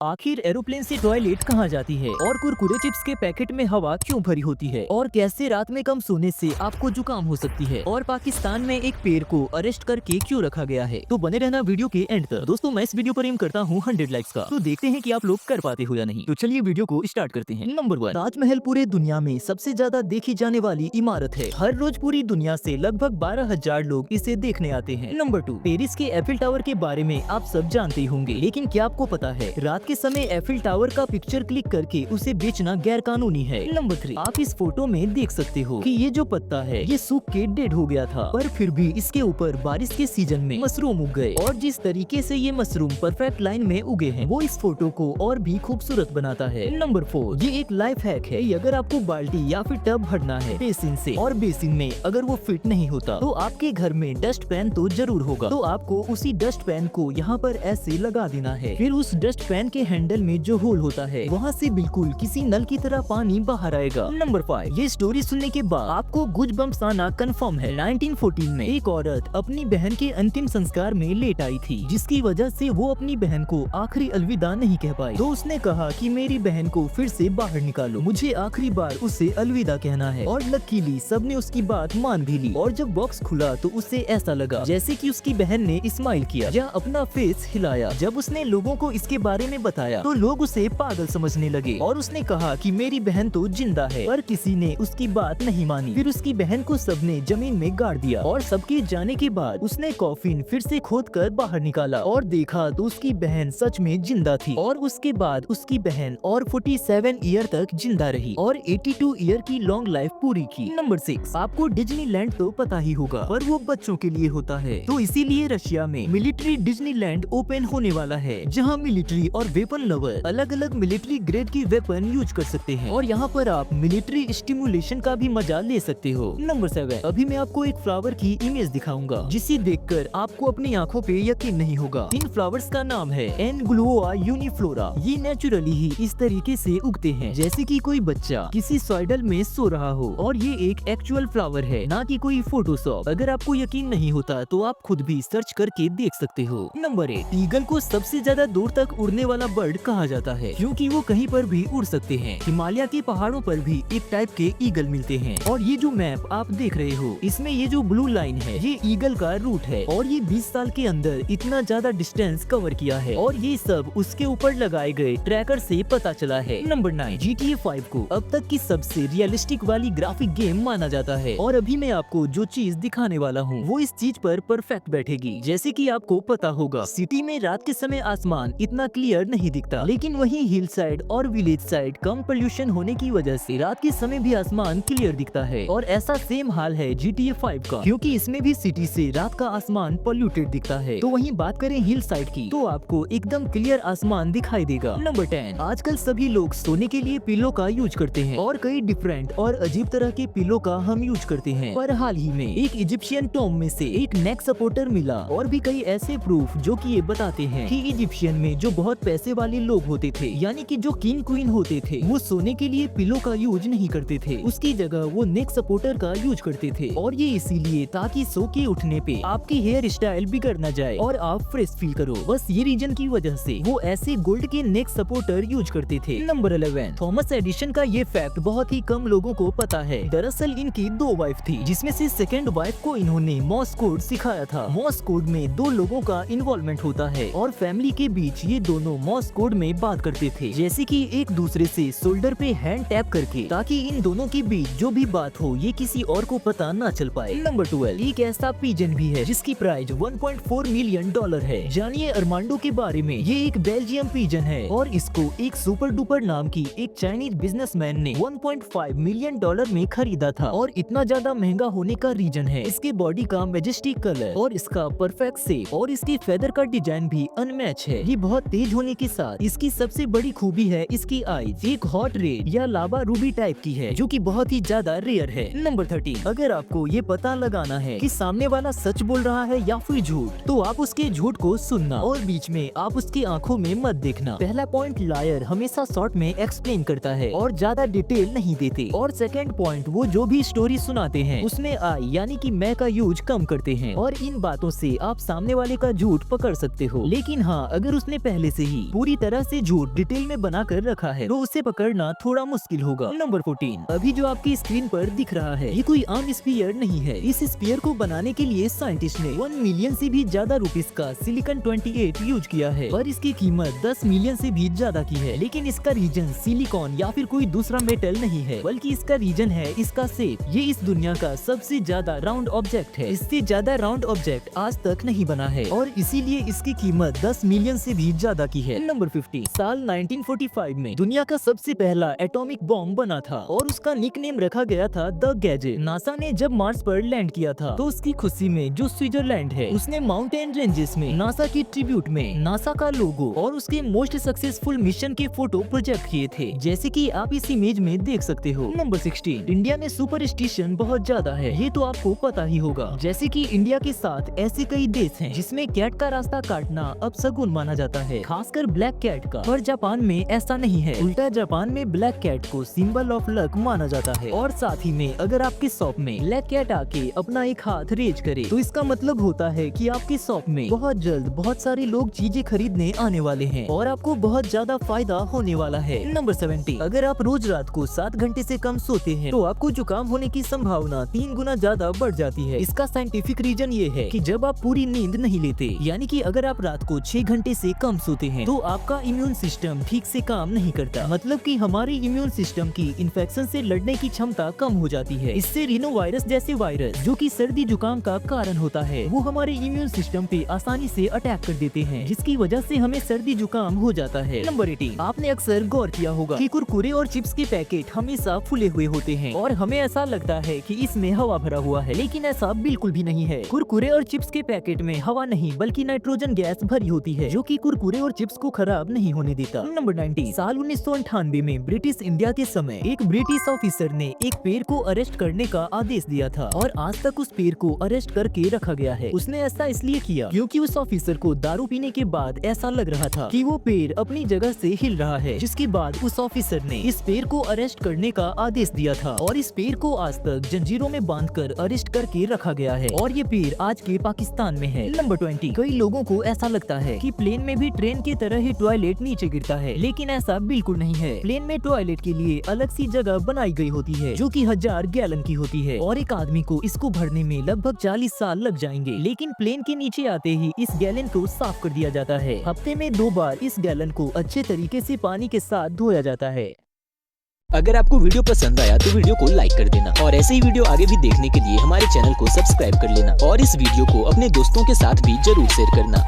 आखिर एरोप्लेन से टॉयलेट कहाँ जाती है और कुरकुरे चिप्स के पैकेट में हवा क्यों भरी होती है और कैसे रात में कम सोने से आपको जुकाम हो सकती है और पाकिस्तान में एक पेड़ को अरेस्ट करके क्यों रखा गया है। तो बने रहना वीडियो के एंड तक। दोस्तों मैं इस वीडियो पर एम करता हूँ 100 लाइक्स का, तो देखते हैं कि आप लोग कर पाते हो या नहीं। तो चलिए वीडियो को स्टार्ट करते हैं। नंबर 1, ताजमहल पूरे दुनिया में सबसे ज्यादा देखी जाने वाली इमारत है। हर रोज पूरी दुनिया से लगभग 12,000 लोग इसे देखने आते हैं। नंबर 2, पेरिस के एफिल टावर के बारे में आप सब जानते ही होंगे, लेकिन क्या आपको पता है रात के समय एफिल टावर का पिक्चर क्लिक करके उसे बेचना गैर कानूनी है। नंबर 3, आप इस फोटो में देख सकते हो कि ये जो पत्ता है ये सूख के डेड हो गया था, पर फिर भी इसके ऊपर बारिश के सीजन में मशरूम उग गए और जिस तरीके से ये मशरूम परफेक्ट लाइन में उगे हैं वो इस फोटो को और भी खूबसूरत बनाता है। नंबर 4, ये एक लाइफ हैक है। अगर आपको बाल्टी या फिर टब भरना है बेसिन से और बेसिन में अगर वो फिट नहीं होता तो आपके घर में डस्ट पैन तो जरूर होगा, तो आपको उसी डस्ट पैन को यहाँ पर ऐसे लगा देना है। फिर उस डस्ट पैन के हैंडल में जो होल होता है वहाँ से बिल्कुल किसी नल की तरह पानी बाहर आएगा। नंबर 5, ये स्टोरी सुनने के बाद आपको गूज़बम्प्स आना कंफर्म है। 1914 में एक औरत अपनी बहन के अंतिम संस्कार में लेट आई थी, जिसकी वजह से वो अपनी बहन को आखिरी अलविदा नहीं कह पाई। तो उसने कहा कि मेरी बहन को फिर से बाहर निकालो, मुझे आखिरी बार उसे अलविदा कहना है। और लकीली सबने उसकी बात मान भी ली। और जब बॉक्स खुला तो उसे ऐसा लगा जैसे कि उसकी बहन ने स्माइल किया या अपना फेस हिलाया। जब उसने लोगों को इसके बारे में बताया तो लोग उसे पागल समझने लगे और उसने कहा कि मेरी बहन तो जिंदा है, पर किसी ने उसकी बात नहीं मानी। फिर उसकी बहन को सबने जमीन में गाड़ दिया और सबके जाने के बाद उसने कॉफिन फिर से खोदकर बाहर निकाला और देखा तो उसकी बहन सच में जिंदा थी। और उसके बाद उसकी बहन और 47 ईयर तक जिंदा रही और 82 ईयर की लॉन्ग लाइफ पूरी की। नंबर 6, आपको डिज्नीलैंड तो पता ही होगा, पर वो बच्चों के लिए होता है, तो इसीलिए रशिया में मिलिट्री डिज्नीलैंड ओपन होने वाला है, जहाँ मिलिट्री और वेपन लवर अलग अलग मिलिट्री ग्रेड की वेपन यूज कर सकते हैं और यहाँ पर आप मिलिट्री स्टिमुलेशन का भी मजा ले सकते हो। नंबर 7, अभी मैं आपको एक फ्लावर की इमेज दिखाऊंगा जिसे देखकर आपको अपनी आंखों पे यकीन नहीं होगा। इन फ्लावर्स का नाम है एनग्लुआ यूनिफ्लोरा। ये नेचुरली ही इस तरीके से उगते हैं जैसे कि कोई बच्चा किसी सॉइडल में सो रहा हो, और ये एक एक्चुअल फ्लावर है, ना कि कोई फोटोशॉप। अगर आपको यकीन नहीं होता तो आप खुद भी सर्च करके देख सकते हो। नंबर 8, ईगल को सबसे ज्यादा दूर तक उड़ने वाला बर्ड कहा जाता है क्योंकि वो कहीं पर भी उड़ सकते हैं। हिमालय के पहाड़ों पर भी एक टाइप के ईगल मिलते हैं और ये जो मैप आप देख रहे हो इसमें ये जो ब्लू लाइन है ये ईगल का रूट है और ये 20 साल के अंदर इतना ज्यादा डिस्टेंस कवर किया है और ये सब उसके ऊपर लगाए गए ट्रैकर से पता चला है। नंबर 9, GTA 5 को अब तक की सबसे रियलिस्टिक वाली ग्राफिक गेम माना जाता है और अभी मैं आपको जो चीज दिखाने वाला हूँ वो इस चीज पर परफेक्ट बैठेगी। जैसे कि आपको पता होगा सिटी में रात के समय आसमान इतना क्लियर नहीं दिखता, लेकिन वहीं हिल साइड और विलेज साइड कम पोल्यूशन होने की वजह से रात के समय भी आसमान क्लियर दिखता है। और ऐसा सेम हाल है GTA 5 का, क्योंकि इसमें भी सिटी से रात का आसमान पोल्यूटेड दिखता है। तो वहीं बात करें हिल साइड की तो आपको एकदम क्लियर आसमान दिखाई देगा। नंबर 10, आजकल सभी लोग सोने के लिए पिलो का यूज करते हैं और कई डिफरेंट और अजीब तरह के पिलो का हम यूज करते हैं, पर हाल ही में एक इजिप्शियन टॉम में से एक नेक सपोर्टर मिला और भी कई ऐसे प्रूफ जो कि ये बताते हैं कि इजिप्शियन में जो बहुत पैसे वाले लोग होते थे, यानी कि जो किंग क्वीन होते थे, वो सोने के लिए पिलो का यूज नहीं करते थे, उसकी जगह वो नेक सपोर्टर का यूज करते थे। और ये इसीलिए ताकि सो के उठने पे आपकी हेयर स्टाइल बिगड़ न जाए और आप फ्रेश फील करो। बस ये रीजन की वजह से वो ऐसे गोल्ड के नेक सपोर्टर यूज करते थे। नंबर 11, थॉमस एडिशन का ये फैक्ट बहुत ही कम लोगों को पता है। दरअसल इनकी 2 वाइफ थी, जिसमें से सेकेंड वाइफ को इन्होंने मॉर्स कोड सिखाया था। मॉर्स कोड में 2 लोगों का इन्वॉल्वमेंट होता है और फैमिली के बीच ये दोनों मॉर्स कोड में बात करते थे, जैसे कि एक दूसरे से शोल्डर पे हैंड टैप करके, ताकि इन दोनों के बीच जो भी बात हो ये किसी और को पता ना चल पाए। नंबर 12, एक ऐसा पिजन भी है जिसकी प्राइस $1.4 मिलियन है। जानिए अरमांडो के बारे में। ये एक बेल्जियम पिजन है और इसको एक सुपर डुपर नाम की एक चाइनीज बिजनेसमैन ने $1.5 मिलियन में खरीदा था। और इतना ज्यादा महंगा होने का रीजन है इसके बॉडी का मैजेस्टिक कलर और इसका परफेक्ट शेप और इसके फेदर का डिजाइन भी अनमैच है। ये बहुत तेज होने के साथ इसकी सबसे बड़ी खूबी है इसकी आईज एक हॉट रेड या लावा रूबी टाइप की है, जो कि बहुत ही ज्यादा रेयर है। नंबर 13, अगर आपको ये पता लगाना है कि सामने वाला सच बोल रहा है या फिर झूठ, तो आप उसके झूठ को सुनना और बीच में आप उसकी आंखों में मत देखना। पहला पॉइंट, लायर हमेशा शॉर्ट में एक्सप्लेन करता है और ज्यादा डिटेल नहीं देते। और सेकंड पॉइंट, वो जो भी स्टोरी सुनाते हैं उसमें आई यानी कि मैं का यूज कम करते हैं और इन बातों से आप सामने वाले का झूठ पकड़ सकते हो। लेकिन हाँ, अगर उसने पहले से ही पूरी तरह से झूठ डिटेल में बना कर रखा है, तो उसे पकड़ना थोड़ा मुश्किल होगा। नंबर 14, अभी जो आपकी स्क्रीन पर दिख रहा है ये कोई आम स्फीयर नहीं है। इस स्फीयर को बनाने के लिए साइंटिस्ट ने 1 मिलियन से भी ज्यादा रुपीस का सिलिकॉन 28 यूज किया है, पर इसकी कीमत 10 मिलियन से भी ज्यादा की है। लेकिन इसका रीजन सिलिकॉन या फिर कोई दूसरा मेटल नहीं है, बल्कि इसका रीजन है इसका शेप। ये इस दुनिया का सबसे ज्यादा राउंड ऑब्जेक्ट है। इससे ज्यादा राउंड ऑब्जेक्ट आज तक नहीं बना है और इसीलिए इसकी कीमत 10 मिलियन से भी ज्यादा की है। नंबर 50, साल 1945 में दुनिया का सबसे पहला एटॉमिक बॉम्ब बना था और उसका निकनेम रखा गया था द गैजेट। नासा ने जब मार्स पर लैंड किया था तो उसकी खुशी में जो स्विट्जरलैंड है उसने माउंटेन रेंजेस में नासा की ट्रिब्यूट में नासा का लोगो और उसके मोस्ट सक्सेसफुल मिशन के फोटो प्रोजेक्ट किए थे, जैसे कि आप इस इमेज में देख सकते हो। नंबर 16, इंडिया में सुपरस्टिशन बहुत ज्यादा है, ये तो आपको पता ही होगा। जैसे कि इंडिया के साथ ऐसे कई देश हैं जिसमें कैट का रास्ता काटना अपशगुन माना जाता है, खासकर ब्लैक कैट का। पर जापान में ऐसा नहीं है, उल्टा जापान में ब्लैक कैट को सिंबल ऑफ लक माना जाता है। और साथ ही में अगर आपके शॉप में ब्लैक कैट आके अपना एक हाथ रेज करे तो इसका मतलब होता है कि आपके शॉप में बहुत जल्द बहुत सारे लोग चीजें खरीदने आने वाले हैं और आपको बहुत ज्यादा फायदा होने वाला है। नंबर 70, अगर आप रोज रात को 7 घंटे से कम सोते हैं तो आपको जुकाम होने की संभावना 3 गुना ज्यादा बढ़ जाती है। इसका साइंटिफिक रीजन ये है कि जब आप पूरी नींद नहीं लेते, यानी कि अगर आप रात को 6 घंटे से कम सोते हैं तो आपका इम्यून सिस्टम ठीक से काम नहीं करता, मतलब कि हमारे इम्यून सिस्टम की इन्फेक्शन से लड़ने की क्षमता कम हो जाती है। इससे रीनो वायरस जैसे वायरस जो कि सर्दी जुकाम का कारण होता है वो हमारे इम्यून सिस्टम पे आसानी से अटैक कर देते हैं, जिसकी वजह से हमें सर्दी जुकाम हो जाता है। नंबर 18, आपने अक्सर गौर किया होगा कि कुरकुरे और चिप्स के पैकेट हमेशा फुले हुए होते हैं और हमें ऐसा लगता है कि इसमें हवा भरा हुआ है, लेकिन ऐसा बिल्कुल भी नहीं है। कुरकुरे और चिप्स के पैकेट में हवा नहीं बल्कि नाइट्रोजन गैस भरी होती है जो कि कुरकुरे और चिप्स को खराब नहीं होने देता। नंबर 19, साल 1998 में ब्रिटिश इंडिया के समय एक ब्रिटिश ऑफिसर ने एक पेड़ को अरेस्ट करने का आदेश दिया था और आज तक उस पेड़ को अरेस्ट करके रखा गया है। उसने ऐसा इसलिए किया क्योंकि उस ऑफिसर को दारू पीने के बाद ऐसा लग रहा था कि वो पेड़ अपनी जगह से हिल रहा है, जिसके बाद उस ऑफिसर ने इस पेड़ को अरेस्ट करने का आदेश दिया था और इस पेड़ को आज तक जंजीरों में बांधकर अरेस्ट करके रखा गया है और ये पेड़ आज के पाकिस्तान में है। नंबर 20, कई लोगों को ऐसा लगता है कि प्लेन में भी ट्रेन की तरह ही टॉयलेट नीचे गिरता है, लेकिन ऐसा बिल्कुल नहीं है। प्लेन में टॉयलेट के लिए अलग सी जगह बनाई गई होती है जो कि 1000 गैलन की होती है और एक आदमी को इसको भरने में लगभग 40 साल लग जाएंगे, लेकिन प्लेन के नीचे आते ही इस गैलन को साफ कर दिया जाता है। हफ्ते में 2 बार इस गैलन को अच्छे तरीके से पानी के साथ धोया जाता है। अगर आपको वीडियो पसंद आया तो वीडियो को लाइक कर देना और ऐसे ही वीडियो आगे भी देखने के लिए हमारे चैनल को सब्सक्राइब कर लेना और इस वीडियो को अपने दोस्तों के साथ भी जरूर शेयर करना।